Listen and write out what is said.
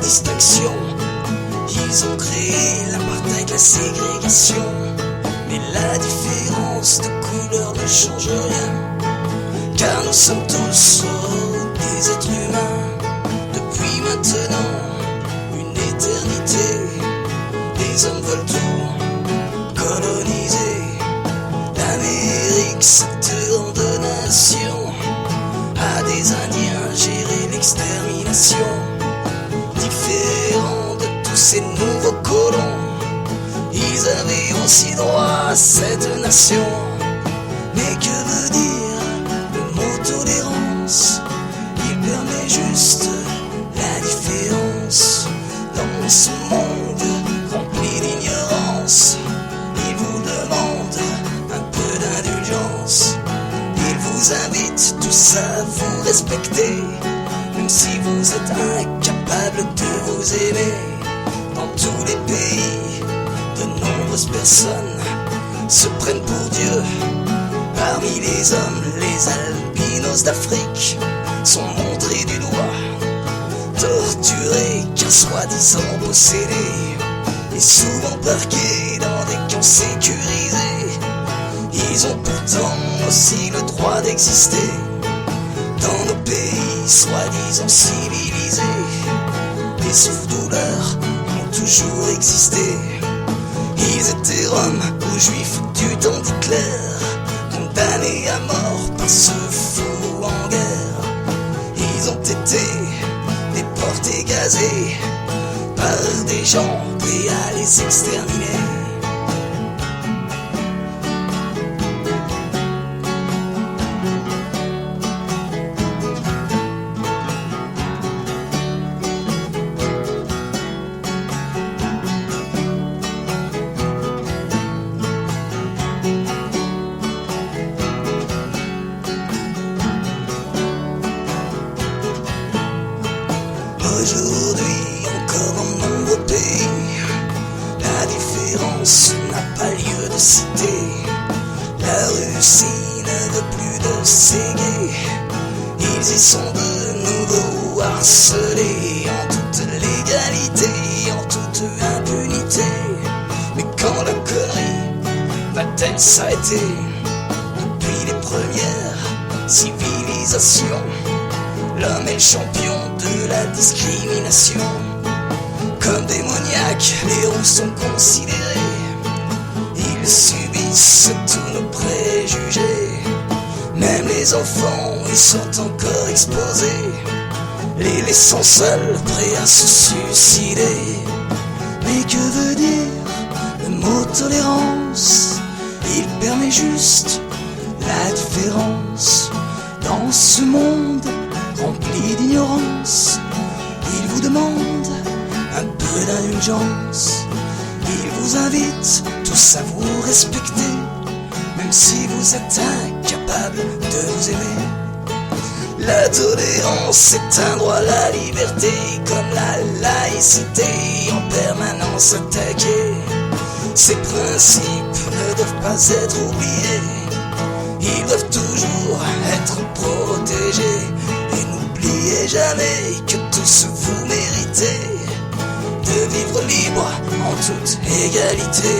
distinction. Ils ont créé l'apartheid, la ségrégation. Mais la différence de couleur ne change rien, car nous sommes tous des êtres humains. Depuis maintenant une éternité, les hommes veulent tout coloniser. L'Amérique, cette grande nation, à des Indiens gérer l'extermination. Différents de tous ces nouveaux colons, ils avaient aussi droit à cette nation. Mais que veut dire le mot tolérance? Il permet juste la différence. Dans ce monde rempli d'ignorance, il vous demande un peu d'indulgence. Il vous invite tous à vous respecter, même si vous êtes incapable de vous aimer. Dans tous les pays, de nombreuses personnes se prennent pour Dieu. Parmi les hommes, les albinos d'Afrique sont montrés du doigt, torturés car soi-disant possédés, et souvent parqués dans des camps sécurisés. Ils ont pourtant aussi le droit d'exister dans nos pays soi-disant civilisés. Des souffres-douleurs ont toujours existé. Ils étaient roms ou juifs du temps d'Hitler, condamnés à mort par ce fou en guerre. Ils ont été déportés, gazés par des gens prêts à les exterminer. Aujourd'hui, encore dans nombreux pays, la différence n'a pas lieu de citer. La Russie ne veut plus de ces gays. Ils y sont de nouveau harcelés en toute légalité, en toute impunité. Mais quand la connerie va-t-elle s'arrêter? Depuis les premières civilisations, l'homme est le champion de la discrimination. Comme démoniaques, les roues sont considérés. Ils subissent tous nos préjugés. Même les enfants y sont encore exposés, les laissant seuls, prêts à se suicider. Mais que veut dire le mot tolérance? Il permet juste la différence. Dans ce monde rempli d'ignorance, il vous demande un peu d'indulgence. Il vous invite tous à vous respecter, même si vous êtes incapable de vous aimer. La tolérance est un droit, la liberté comme la laïcité en permanence attaquée. Ces principes ne doivent pas être oubliés, ils doivent toujours être protégés. Et n'oubliez jamais que tous vous méritez de vivre libre en toute égalité.